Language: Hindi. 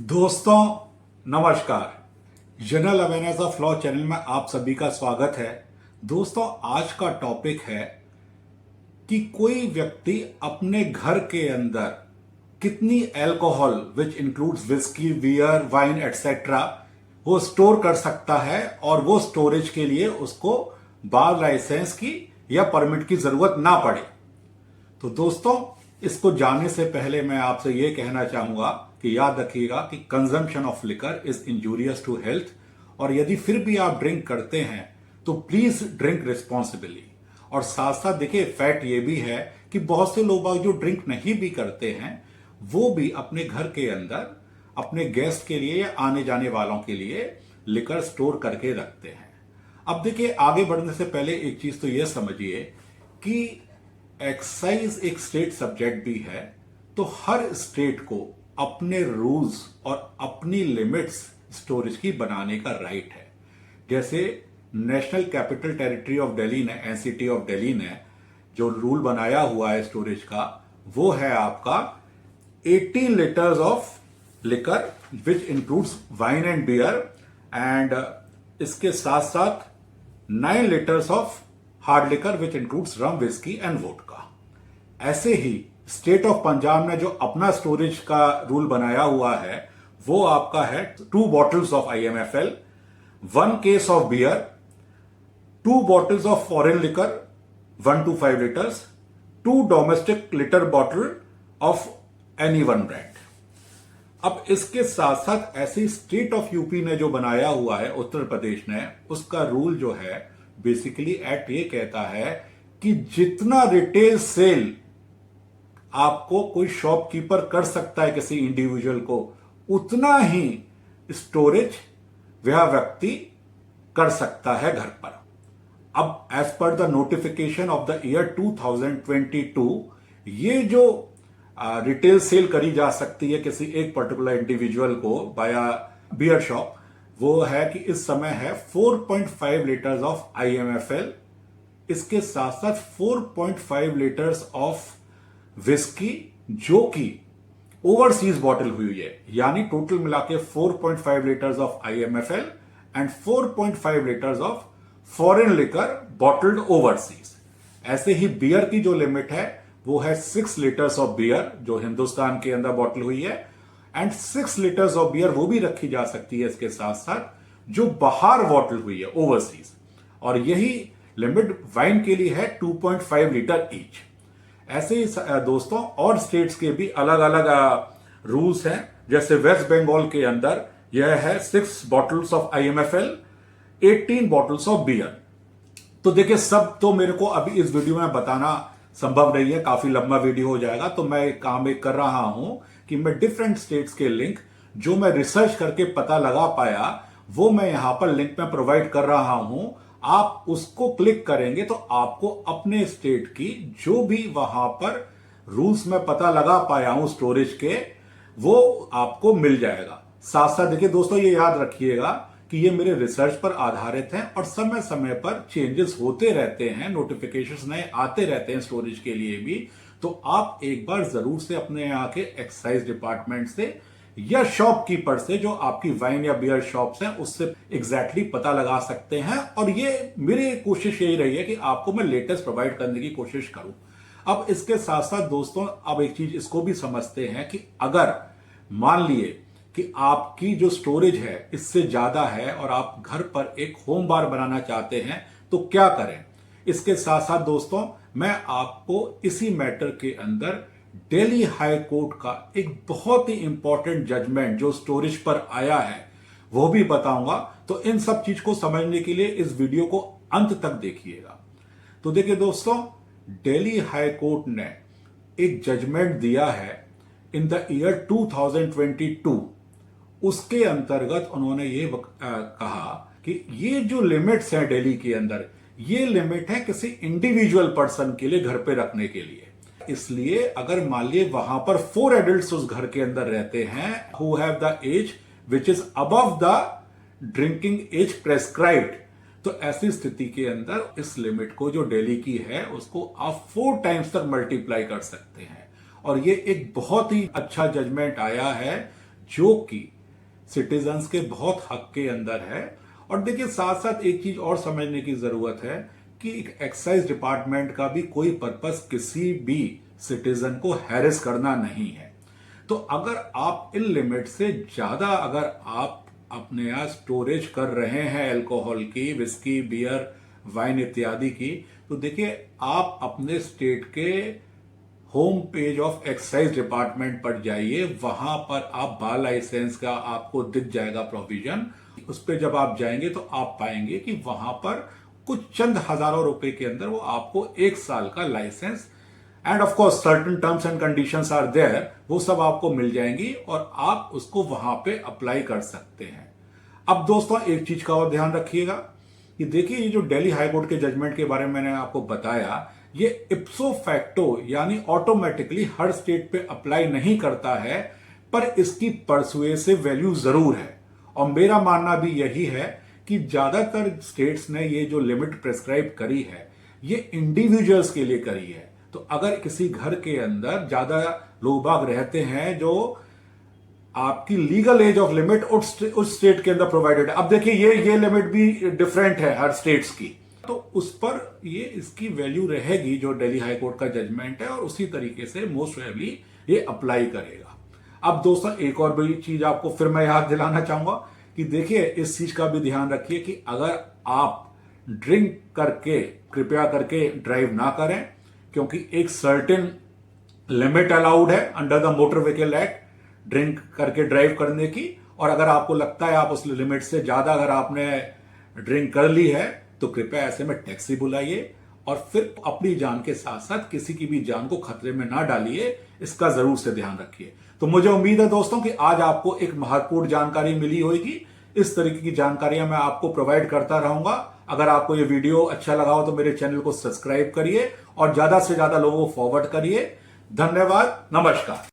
दोस्तों नमस्कार। General awareness of law channel में आप सभी का स्वागत है। दोस्तों आज का टॉपिक है कि कोई व्यक्ति अपने घर के अंदर कितनी alcohol which includes whisky, beer, wine etcetera वो स्टोर कर सकता है और वो स्टोरेज के लिए उसको बार लाइसेंस की या परमिट की जरूरत ना पड़े। तो दोस्तों इसको जानने से पहले मैं आपसे ये कहना चाहूंगा कि याद रखिएगा कि consumption of liquor is injurious to health, और यदि फिर भी आप ड्रिंक करते हैं तो प्लीज ड्रिंक रिस्पॉन्सिबली। और साथ साथ देखिए फैक्ट ये भी है कि बहुत से लोग जो ड्रिंक नहीं भी करते हैं वो भी अपने घर के अंदर अपने गेस्ट के लिए या आने जाने वालों के लिए लिकर स्टोर करके रखते हैं। अब देखिए आगे बढ़ने से पहले एक चीज तो यह समझिए कि एक्साइज एक स्टेट सब्जेक्ट भी है, तो हर स्टेट को अपने रूल्स और अपनी लिमिट्स स्टोरेज की बनाने का राइट है। जैसे national capital territory of Delhi ने, एनसीटी ऑफ दिल्ली ने जो रूल बनाया हुआ है स्टोरेज का, वो है आपका 18 litres of liquor which includes wine and beer, and इसके साथ साथ 9 litres of hard liquor which includes rum, whisky and vodka. ऐसे ही स्टेट ऑफ पंजाब ने जो अपना स्टोरेज का रूल बनाया हुआ है वो आपका है 2 bottles of IMFL, 1 case of beer, 2 bottles of foreign liquor 1 to 5 litres, 2 domestic litre bottle of any one brand. अब इसके साथ साथ ऐसे स्टेट ऑफ यूपी ने जो बनाया हुआ है, उत्तर प्रदेश ने, उसका रूल जो है बेसिकली एक्ट ये कहता है कि जितना रिटेल सेल आपको कोई शॉपकीपर कर सकता है किसी इंडिविजुअल को, उतना ही स्टोरेज वह व्यक्ति कर सकता है घर पर। अब as per the notification of the year 2022 ये जो रिटेल सेल करी जा सकती है किसी एक पर्टिकुलर इंडिविजुअल को बाया बियर शॉप, वो है कि इस समय है 4.5 लीटर्स ऑफ IMFL, इसके साथ साथ 4.5 लीटर्स ऑफ विस्की जो कि ओवरसीज बॉटल हुई है, यानी टोटल मिला के 4.5 litres of IMFL and 4.5 litres of foreign liquor bottled overseas. ऐसे ही बियर की जो लिमिट है वो है 6 लीटर्स ऑफ बियर जो हिंदुस्तान के अंदर बॉटल हुई है, एंड 6 लीटर्स ऑफ बियर वो भी रखी जा सकती है इसके साथ साथ जो बाहर बॉटल हुई है ओवरसीज। और यही लिमिट वाइन के लिए है 2.5 लीटर ईच। ऐसे ही दोस्तों और स्टेट्स के भी अलग अलग रूल्स हैं। जैसे वेस्ट बंगाल के अंदर यह है 6 bottles of IMFL, 18 bottles of beer. तो देखिए सब तो मेरे को अभी इस वीडियो में बताना संभव नहीं है, काफी लंबा वीडियो हो जाएगा। तो मैं एक काम कर रहा हूं कि मैं डिफरेंट स्टेट्स के लिंक जो मैं रिसर्च करके पता लगा पाया वो मैं यहां पर लिंक में प्रोवाइड कर रहा हूं। आप उसको क्लिक करेंगे तो आपको अपने स्टेट की जो भी वहां पर रूल्स में पता लगा पाया हूं स्टोरेज के, वो आपको मिल जाएगा। साथ साथ देखिए दोस्तों ये याद रखिएगा कि ये मेरे रिसर्च पर आधारित है और समय समय पर चेंजेस होते रहते हैं, नोटिफिकेशंस नए आते रहते हैं स्टोरेज के लिए भी। तो आप एक बार जरूर से अपने यहाँ के एक्साइज डिपार्टमेंट से या शॉपकीपर से जो आपकी वाइन या बियर शॉप्स हैं उससे एग्जैक्टली पता लगा सकते हैं। और ये मेरी कोशिश यही रही है कि आपको मैं लेटेस्ट प्रोवाइड करने की कोशिश करूं। अब इसके साथ साथ दोस्तों अब एक चीज इसको भी समझते हैं कि अगर मान लिए कि आपकी जो स्टोरेज है इससे ज्यादा है और आप घर पर एक होम बार बनाना चाहते हैं तो क्या करें। इसके साथ साथ दोस्तों मैं आपको इसी मैटर के अंदर दिल्ली हाई कोर्ट का एक बहुत ही इंपॉर्टेंट जजमेंट जो स्टोरेज पर आया है वो भी बताऊंगा। तो इन सब चीज को समझने के लिए इस वीडियो को अंत तक देखिएगा। तो देखिए दोस्तों दिल्ली हाई कोर्ट ने एक जजमेंट दिया है इन द ईयर 2022। उसके अंतर्गत उन्होंने ये कहा कि ये जो लिमिट्स हैं दिल्ली के अंदर, ये लिमिट है किसी इंडिविजुअल पर्सन के लिए घर पे रखने के लिए। इसलिए अगर मान लिए वहां पर 4 एडल्ट्स उस घर के अंदर रहते हैं who have the age which is above the drinking age prescribed, तो ऐसी स्थिति के अंदर इस लिमिट को जो दिल्ली की है उसको आप 4 टाइम्स तक मल्टीप्लाई कर सकते हैं। और ये एक बहुत ही अच्छा जजमेंट आया है जो कि सिटीजन्स के बहुत हक के अंदर है। और देखिए साथ साथ एक चीज और समझने की जरूरत है कि एक्साइज डिपार्टमेंट का भी कोई पर्पस किसी भी सिटीजन को हैरेस करना नहीं है। तो अगर आप इन लिमिट से ज्यादा अगर आप अपने यहाँ स्टोरेज कर रहे हैं अल्कोहल की, विस्की, बियर, वाइन इत्यादि की, तो देखिए आप अपने स्टेट के home page of excise department पर जाइए, वहां पर आप बार लाइसेंस का आपको दिख जाएगा प्रोविजन। उस पर जब आप जाएंगे तो आप पाएंगे कि वहां पर कुछ चंद हजारों रुपए के अंदर वो आपको 1 साल का licence and of course certain terms and conditions are there, वो सब आपको मिल जाएंगी और आप उसको वहां पे अप्लाई कर सकते हैं। अब दोस्तों एक चीज का और ध्यान रखिएगा कि देखिए ये जो दिल्ली हाई कोर्ट के जजमेंट के बारे में मैंने आपको बताया, ये इप्सो फैक्टो यानी ऑटोमेटिकली हर स्टेट पे अप्लाई नहीं करता है, पर इसकी परसुएसिव वैल्यू जरूर है। और मेरा मानना भी यही है कि ज्यादातर स्टेट्स ने ये जो लिमिट प्रेस्क्राइब करी है ये इंडिविजुअल्स के लिए करी है। तो अगर किसी घर के अंदर ज्यादा लोग बाग रहते हैं जो आपकी लीगल एज ऑफ लिमिट उस स्टेट के अंदर प्रोवाइडेड है, अब देखिए ये लिमिट भी डिफरेंट है हर स्टेट्स की, तो उस पर ये इसकी वैल्यू रहेगी जो दिल्ली हाई कोर्ट का जजमेंट है और उसी तरीके से मोस्ट प्रोबेबली ये अप्लाई करेगा। अब दोस्तों एक और बड़ी चीज आपको फिर मैं याद दिलाना चाहूंगा कि देखिए इस चीज का भी ध्यान रखिए कि अगर आप ड्रिंक करके कृपया करके ड्राइव ना करें, क्योंकि एक सर्टेन लिमिट अलाउड है under the motor vehicle act drink करके ड्राइव करने की। और अगर आपको लगता है आप उस लिमिट से ज्यादा अगर आपने ड्रिंक कर ली है तो कृपया ऐसे में टैक्सी बुलाइए और फिर अपनी जान के साथ साथ किसी की भी जान को खतरे में ना डालिए, इसका जरूर से ध्यान रखिए। तो मुझे उम्मीद है दोस्तों कि आज आपको एक महत्वपूर्ण जानकारी मिली होगी। इस तरीके की जानकारियां मैं आपको प्रोवाइड करता रहूंगा। अगर आपको ये वीडियो अच्छा लगा हो तो मेरे चैनल को सब्सक्राइब करिए और ज्यादा से ज्यादा लोगों को फॉरवर्ड करिए। धन्यवाद, नमस्कार।